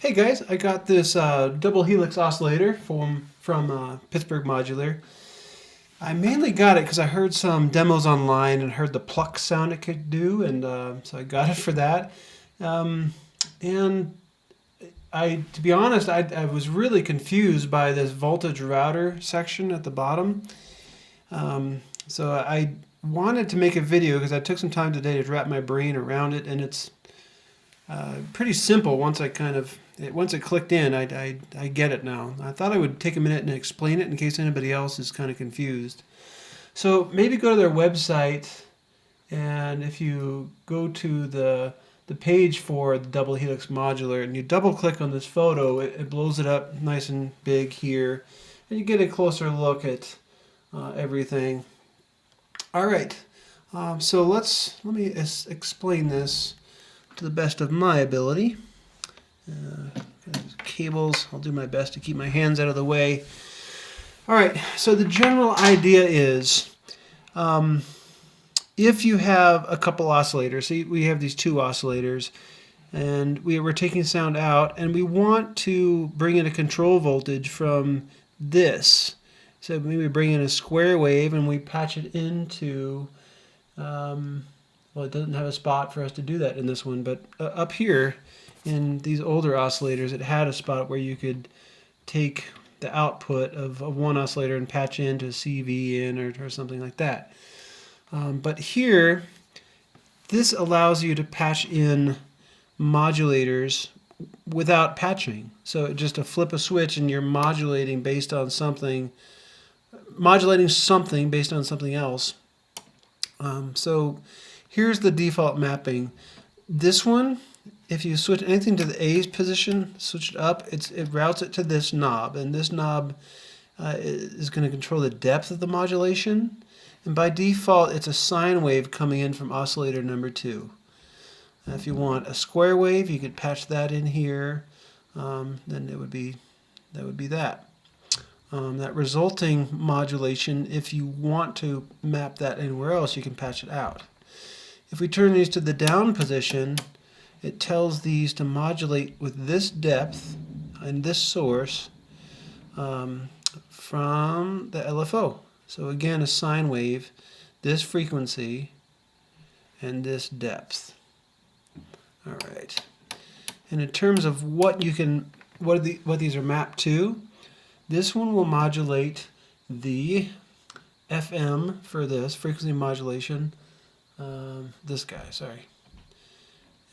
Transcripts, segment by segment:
Hey guys, I got this Double Helix oscillator from Pittsburgh Modular. I mainly got it because I heard some demos online and heard the pluck sound it could do, and so I got it for that. Um, and to be honest, I was really confused by this voltage router section at the bottom. So I wanted to make a video because I took some time today to wrap my brain around it, and it's pretty simple once once it clicked in. I get it now. I thought I would take a minute and explain it in case anybody else is kind of confused. So maybe go to their website, and if you go to the page for the Double Helix Modular and you double click on this photo, it blows it up nice and big here, and you get a closer look at everything. All right, so let me explain this to the best of my ability. Cables, I'll do my best to keep my hands out of the way. All right, so the general idea is if you have a couple oscillators, so we have these two oscillators, and we're taking sound out, and we want to bring in a control voltage from this. So maybe we bring in a square wave and we patch it into, well, it doesn't have a spot for us to do that in this one, but up here in these older oscillators, it had a spot where you could take the output of one oscillator and patch into CV in or something like that. But here, this allows you to patch in modulators without patching. So just to flip a switch and you're modulating based on something, modulating something based on something else. So here's the default mapping. This one, if you switch anything to the A position, switch it up, it routes it to this knob, and this knob is going to control the depth of the modulation. And by default, it's a sine wave coming in from oscillator number 2. If you want a square wave, you could patch that in here. Then it would be that. That resulting modulation, if you want to map that anywhere else, you can patch it out. If we turn these to the down position, it tells these to modulate with this depth and this source from the LFO. So again, a sine wave, this frequency, and this depth. All right. And in terms of what these are mapped to, this one will modulate the FM for this frequency modulation. This guy, sorry.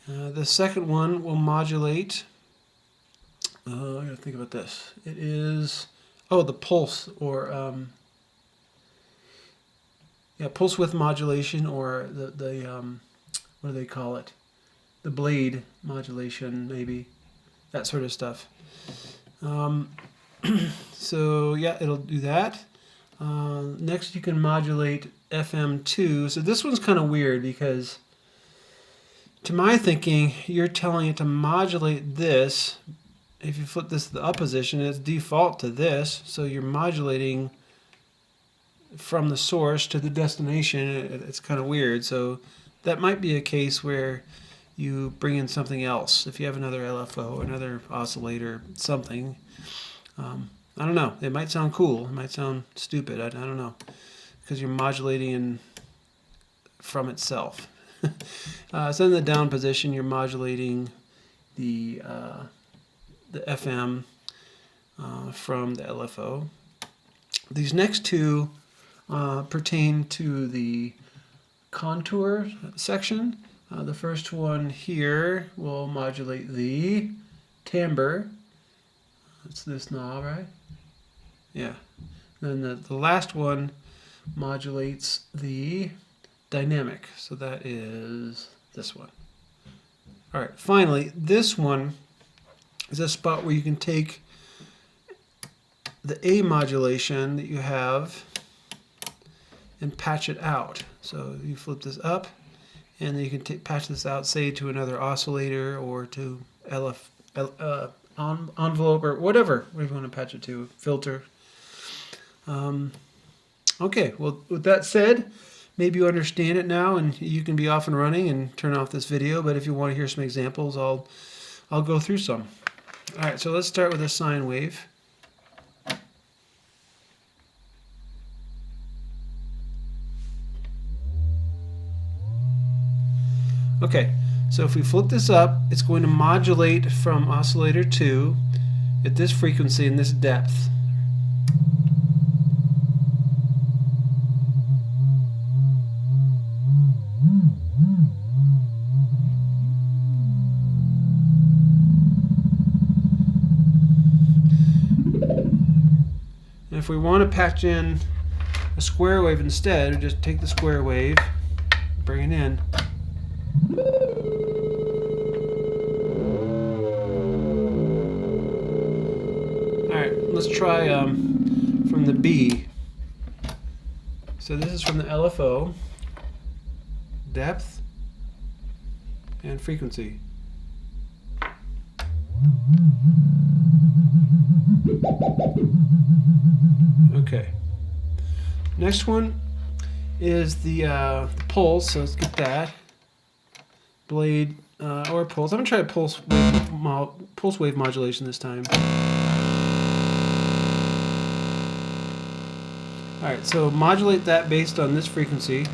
The second one will modulate, I gotta think about this. It is, the pulse, or pulse width modulation, or the what do they call it? The blade modulation, maybe, that sort of stuff. So yeah, it'll do that. Next, you can modulate FM2. So this one's kind of weird because, to my thinking, you're telling it to modulate this. If you flip this to the up position, it's default to this, so you're modulating from the source to the destination. It's kind of weird. So that might be a case where you bring in something else. If you have another LFO, another oscillator, something. I don't know. It might sound cool. It might sound stupid. I don't know. Because you're modulating from itself. So in the down position, you're modulating the FM from the LFO. These next two pertain to the contour section. The first one here will modulate the timbre. It's this knob, right? Yeah. Then the last one modulates the dynamic. So that is this one. All right. Finally, this one is a spot where you can take the A modulation that you have and patch it out. So you flip this up, and then you can patch this out, say, to another oscillator or to envelope or whatever you want to patch it to, filter. Okay, well, with that said, maybe you understand it now and you can be off and running and turn off this video, but if you want to hear some examples, I'll go through some. Alright, so let's start with a sine wave. Okay, so if we flip this up, it's going to modulate from oscillator 2 at this frequency and this depth. And if we want to patch in a square wave instead, we just take the square wave, bring it in. Alright, let's try from the B. So this is from the LFO, depth, and frequency. Okay. Next one is the pulse, so let's get that. Blade or pulse. I'm going to try a pulse wave modulation this time. Alright, so modulate that based on this frequency.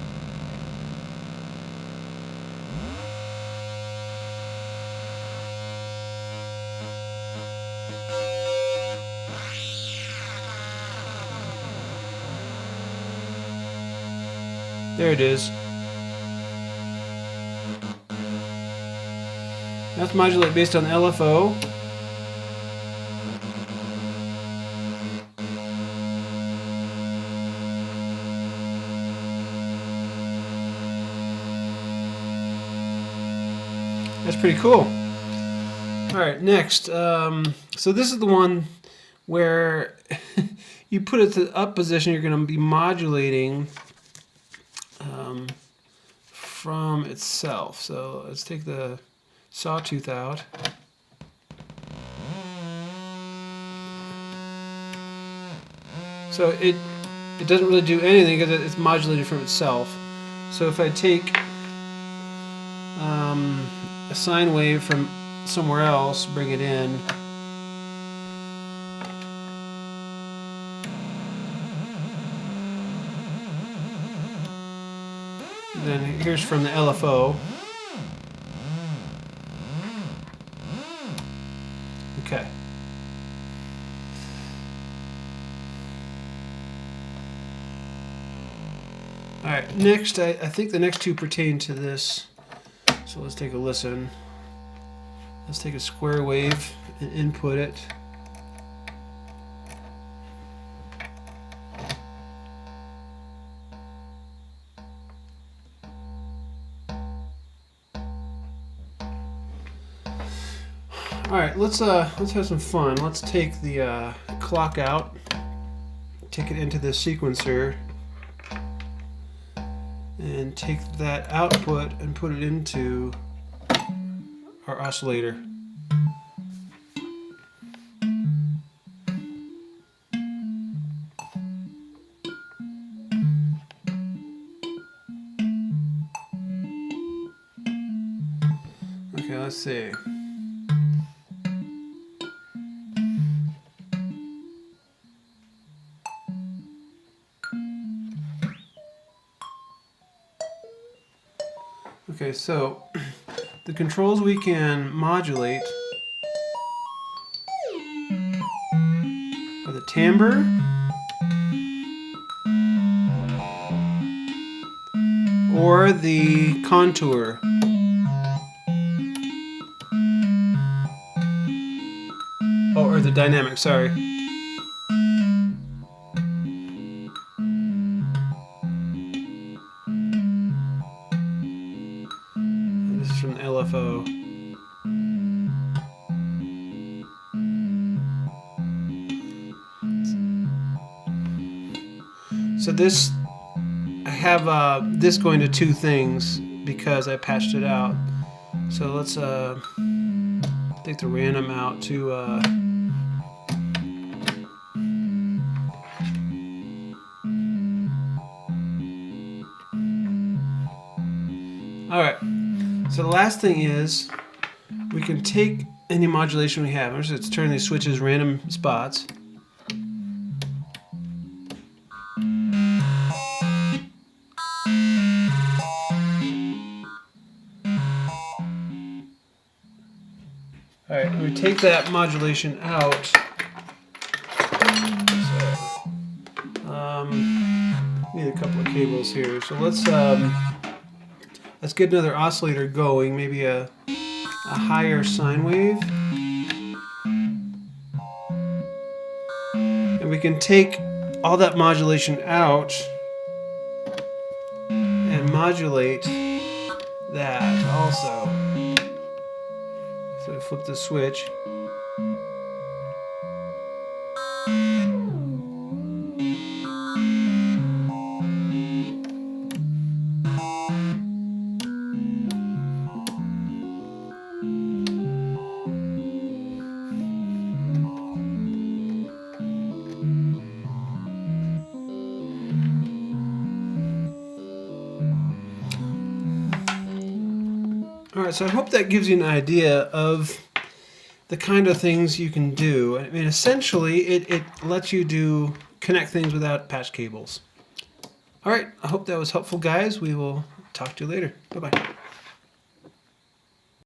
There it is. Let's modulate based on LFO. That's pretty cool. Alright, next. So this is the one where you put it to the up position, you're going to be modulating from itself. So let's take the sawtooth out. So it doesn't really do anything because it's modulated from itself. So if I take a sine wave from somewhere else, bring it in, then here's from the LFO. Okay. Alright, next, I think the next two pertain to this. So let's take a listen. Let's take a square wave and input it. Alright, let's have some fun. Let's take the clock out, take it into the sequencer, and take that output and put it into our oscillator. Okay, let's see. Okay, so the controls we can modulate are the timbre, or the contour. Oh, or the dynamic, sorry. From LFO. So this, I have this going to two things because I patched it out. So let's take the random out to all right. So the last thing is we can take any modulation we have. Let's turn these switches random spots. All right, we take that modulation out. Need a couple of cables here. So let's get another oscillator going. Maybe a higher sine wave, and we can take all that modulation out and modulate that also. So flip the switch. Alright, so I hope that gives you an idea of the kind of things you can do. I mean, essentially, it lets you connect things without patch cables. Alright, I hope that was helpful, guys. We will talk to you later. Bye-bye.